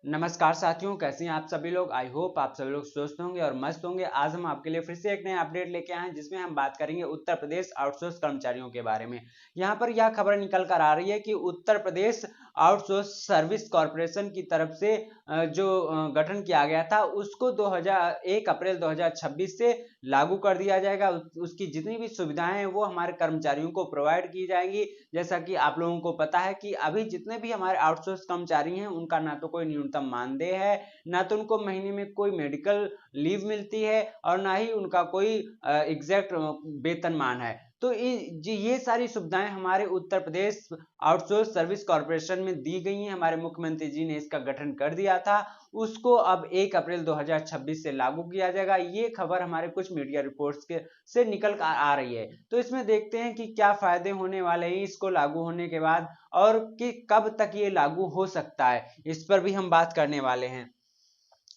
नमस्कार साथियों, कैसे हैं आप सभी लोग। आई होप आप सभी लोग स्वस्थ होंगे और मस्त होंगे। आज हम आपके लिए फिर से एक नया अपडेट लेके आए हैं जिसमें हम बात करेंगे उत्तर प्रदेश आउटसोर्स कर्मचारियों के बारे में। यहाँ पर यह खबर निकल कर आ रही है कि Uttar Pradesh outsource service corporation की तरफ से जो गठन किया गया था उसको 1 अप्रैल 2026 से लागू कर दिया जाएगा। उसकी जितनी भी सुविधाएं हैं वो हमारे कर्मचारियों को प्रोवाइड की जाएंगी। जैसा कि आप लोगों को पता है कि अभी जितने भी हमारे आउटसोर्स कर्मचारी हैं उनका ना तो कोई न्यूनतम मानदेय है, ना तो उनको महीने में कोई मेडिकल लीव मिलती है और ना ही उनका कोई एग्जैक्ट वेतनमान है। तो ये सारी सुविधाएं हमारे Uttar Pradesh outsource service corporation में दी गई हैं। हमारे मुख्यमंत्री जी ने इसका गठन कर दिया था, उसको अब 1 अप्रैल 2026 से लागू किया जाएगा। ये खबर हमारे कुछ मीडिया रिपोर्ट्स के से निकल कर आ रही है। तो इसमें देखते हैं कि क्या फायदे होने वाले हैं इसको लागू होने के बाद और कि कब तक ये लागू हो सकता है, इस पर भी हम बात करने वाले हैं।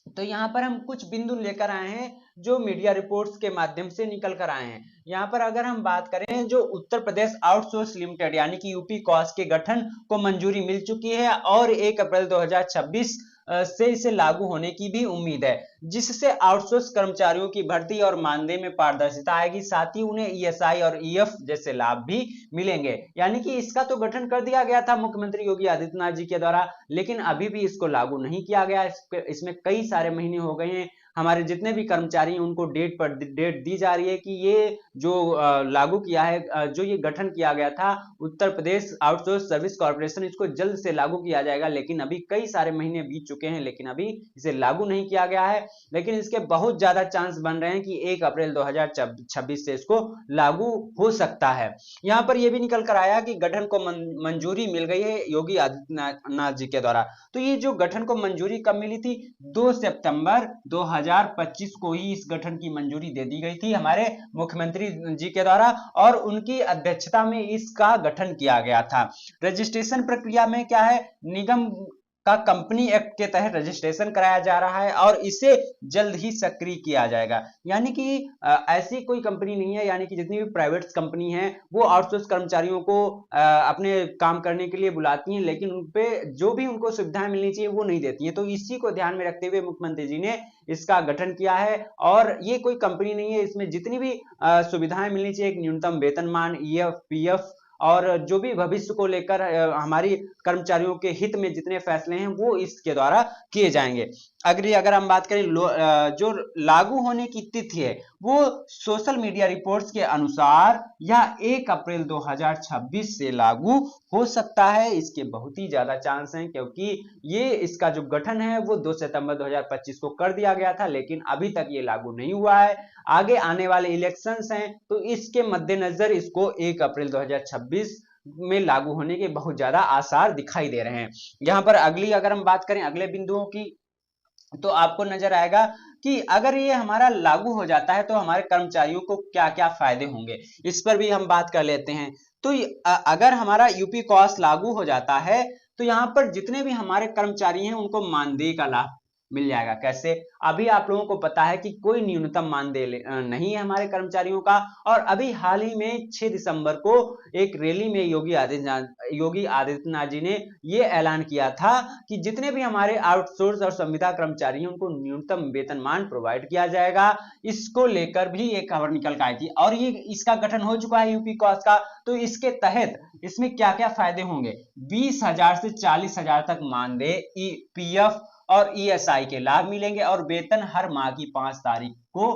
तो यहाँ पर हम कुछ बिंदु लेकर आए हैं जो मीडिया रिपोर्ट्स के माध्यम से निकल कर आए हैं। यहाँ पर अगर हम बात करें, जो उत्तर प्रदेश आउटसोर्स लिमिटेड यानी कि यूपी कॉस के गठन को मंजूरी मिल चुकी है और 1 अप्रैल 2026 से इसे लागू होने की भी उम्मीद है, जिससे आउटसोर्स कर्मचारियों की भर्ती और मानदेय में पारदर्शिता आएगी। साथ ही उन्हें ईएसआई और ईएफ जैसे लाभ भी मिलेंगे। यानी कि इसका तो गठन कर दिया गया था मुख्यमंत्री योगी आदित्यनाथ जी के द्वारा, लेकिन अभी भी इसको लागू नहीं किया गया। इसमें कई सारे महीने हो गए हैं। हमारे जितने भी कर्मचारी हैं उनको डेट दी जा रही है कि ये जो लागू किया है, जो ये गठन किया गया था Uttar Pradesh outsource service corporation, इसको जल्द से लागू किया जाएगा। लेकिन अभी कई सारे महीने बीत चुके हैं लेकिन अभी इसे लागू नहीं किया गया है। लेकिन इसके बहुत ज्यादा चांस बन रहे हैं कि 1 अप्रैल 2026 से इसको लागू हो सकता है। यहाँ पर यह भी निकल कर आया कि गठन को मंजूरी मिल गई है योगी आदित्यनाथ जी के द्वारा। तो ये जो गठन को मंजूरी कब मिली थी? 2 सितंबर 2025 को ही इस गठन की मंजूरी दे दी गई थी हमारे मुख्यमंत्री जी के द्वारा और उनकी अध्यक्षता में इसका गठन किया गया था। रजिस्ट्रेशन प्रक्रिया में क्या है, निगम का कंपनी एक्ट के तहत रजिस्ट्रेशन कराया जा रहा है और इसे जल्द ही सक्रिय किया जाएगा। यानी कि ऐसी कोई कंपनी नहीं है, यानी कि जितनी भी प्राइवेट कंपनी है वो आउटसोर्स कर्मचारियों को अपने काम करने के लिए बुलाती हैं, लेकिन उन पे जो भी उनको सुविधाएं मिलनी चाहिए वो नहीं देती हैं। तो इसी को ध्यान में रखते हुए मुख्यमंत्री जी ने इसका गठन किया है और ये कोई कंपनी नहीं है, इसमें जितनी भी सुविधाएं मिलनी चाहिए, एक न्यूनतम वेतनमान, ईएफ, पीएफ और जो भी भविष्य को लेकर हमारी कर्मचारियों के हित में जितने फैसले हैं वो इसके द्वारा किए जाएंगे। अगर हम बात करें जो लागू होने की तिथि है वो सोशल मीडिया रिपोर्ट्स के अनुसार यह 1 अप्रैल 2026 से लागू हो सकता है। इसके बहुत ही ज्यादा चांस हैं क्योंकि ये इसका जो गठन है वो 2 सितंबर 2025 को कर दिया गया था, लेकिन अभी तक ये लागू नहीं हुआ है। आगे आने वाले इलेक्शंस हैं तो इसके मद्देनजर इसको 1 अप्रैल 2026 में लागू होने के बहुत ज्यादा आसार दिखाई दे रहे हैं। यहां पर अगर हम बात करें अगले बिंदुओं की, तो आपको नजर आएगा कि अगर ये हमारा लागू हो जाता है तो हमारे कर्मचारियों को क्या क्या फायदे होंगे, इस पर भी हम बात कर लेते हैं। तो अगर हमारा यूपी कॉस लागू हो जाता है तो यहाँ पर जितने भी हमारे कर्मचारी हैं उनको मानदेय का लाभ मिल जाएगा। कैसे? अभी आप लोगों को पता है कि कोई न्यूनतम मानदेय नहीं है हमारे कर्मचारियों का, और अभी हाल ही में 6 दिसंबर को एक रैली में योगी आदित्यनाथ जी ने ये ऐलान किया था कि जितने भी हमारे आउटसोर्स और संविदा कर्मचारी हैं उनको न्यूनतम वेतनमान प्रोवाइड किया जाएगा। इसको लेकर भी एक खबर निकल कर आई थी और ये इसका गठन हो चुका है यूपी कॉस का। तो इसके तहत इसमें क्या क्या फायदे होंगे? 20,000 से 40,000 तक मानदेय, पीएफ और ईएसआई के लाभ मिलेंगे और वेतन हर माह की 5 तारीख को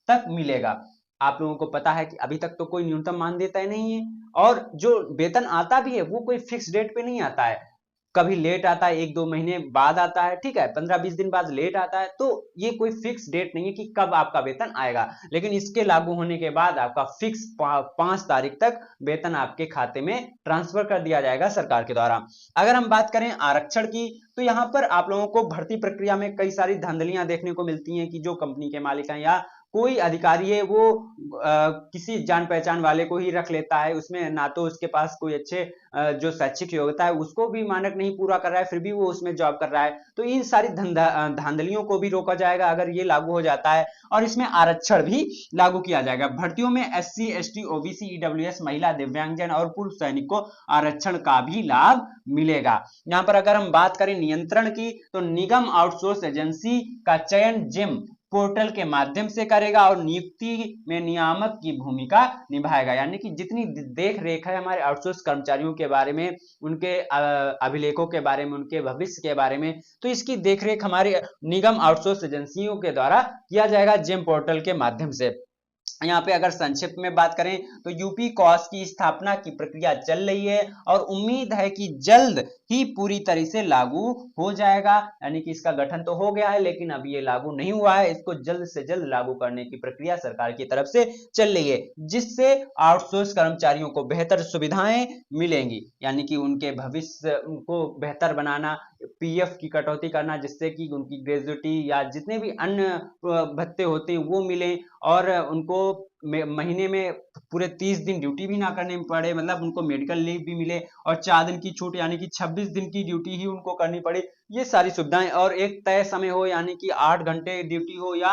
तक मिलेगा। आप लोगों को पता है कि अभी तक तो कोई न्यूनतम मानदेय तय नहीं है और जो वेतन आता भी है वो कोई फिक्स डेट पे नहीं आता है, कभी लेट आता है, 1-2 महीने बाद आता है, ठीक है, 15-20 दिन बाद लेट आता है। तो ये कोई फिक्स डेट नहीं है कि कब आपका वेतन आएगा, लेकिन इसके लागू होने के बाद आपका फिक्स 5 तारीख तक वेतन आपके खाते में ट्रांसफर कर दिया जाएगा सरकार के द्वारा। अगर हम बात करें आरक्षण की, तो यहाँ पर आप लोगों को भर्ती प्रक्रिया में कई सारी धांधलियां देखने को मिलती हैं कि जो कंपनी के मालिक हैं या कोई अधिकारी है वो किसी जान पहचान वाले को ही रख लेता है, उसमें ना तो उसके पास कोई अच्छे जो शैक्षिक योग्यता है उसको भी मानक नहीं पूरा कर रहा है, फिर भी वो उसमें जॉब कर रहा है। तो इन सारी धांधलियों को भी रोका जाएगा अगर ये लागू हो जाता है। और इसमें आरक्षण भी लागू किया जाएगा। भर्तियों में SC ST OBC EWS महिला, दिव्यांगजन और पूर्व सैनिक को आरक्षण का भी लाभ मिलेगा। यहाँ पर अगर हम बात करें नियंत्रण की, तो निगम आउटसोर्स एजेंसी का चयन जिम पोर्टल के माध्यम से करेगा और नियुक्ति में नियामक की भूमिका निभाएगा। यानी कि जितनी देख रेख है हमारे आउटसोर्स कर्मचारियों के बारे में, उनके अभिलेखों के बारे में, उनके भविष्य के बारे में, तो इसकी देखरेख हमारे निगम आउटसोर्स एजेंसियों के द्वारा किया जाएगा जिम पोर्टल के माध्यम से। यहाँ पे अगर संक्षिप्त में बात करें तो यूपी कॉस की स्थापना की प्रक्रिया चल रही है और उम्मीद है कि जल्द ही पूरी तरह से लागू हो जाएगा। यानी कि इसका गठन तो हो गया है लेकिन अभी ये लागू नहीं हुआ है, इसको जल्द से जल्द लागू करने की प्रक्रिया सरकार की तरफ से चल रही है, जिससे आउटसोर्स कर्मचारियों को बेहतर सुविधाएं मिलेंगी। यानी कि उनके भविष्य को बेहतर बनाना, PF की कटौती करना जिससे कि उनकी ग्रेजुटी या जितने भी अन्य भत्ते होते हैं वो मिले, और उनको महीने में पूरे 30 दिन ड्यूटी भी ना करने पड़े, मतलब उनको मेडिकल लीव भी मिले और 4 दिन की छूट, यानी कि 26 दिन की ड्यूटी ही उनको करनी पड़े। ये सारी सुविधाएं, और एक तय समय हो, यानी कि 8 घंटे ड्यूटी हो या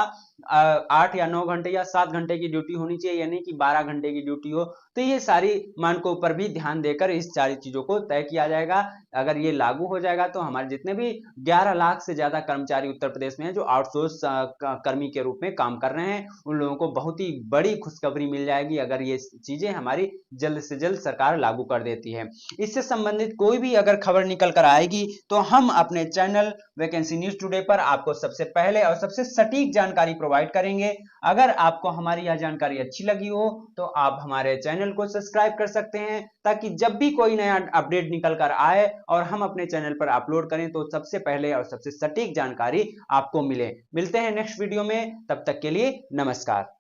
8 या 9 घंटे या 7 घंटे की ड्यूटी होनी चाहिए, यानी कि 12 घंटे की ड्यूटी हो। तो ये सारी मानकों पर भी ध्यान देकर इस सारी चीजों को तय किया जाएगा। अगर ये लागू हो जाएगा तो हमारे जितने भी 11 लाख से ज्यादा कर्मचारी उत्तर प्रदेश में हैं जो आउटसोर्स कर्मी के रूप में काम कर रहे हैं, उन लोगों को बहुत ही बड़ी खुशखबरी मिल जाएगी अगर ये चीजें हमारी जल्द से जल्द सरकार लागू कर देती है। इससे संबंधित कोई भी अगर खबर निकल कर आएगी तो हम अपने चैनल वैकेंसी न्यूज टुडे पर आपको सबसे पहले और सबसे सटीक जानकारी प्रोवाइड करेंगे। अगर आपको हमारी यह जानकारी अच्छी लगी हो तो आप हमारे चैनल को सब्सक्राइब कर सकते हैं, ताकि जब भी कोई नया अपडेट निकल कर आए और हम अपने चैनल पर अपलोड करें तो सबसे पहले और सबसे सटीक जानकारी आपको मिले। मिलते हैं नेक्स्ट वीडियो में, तब तक के लिए नमस्कार।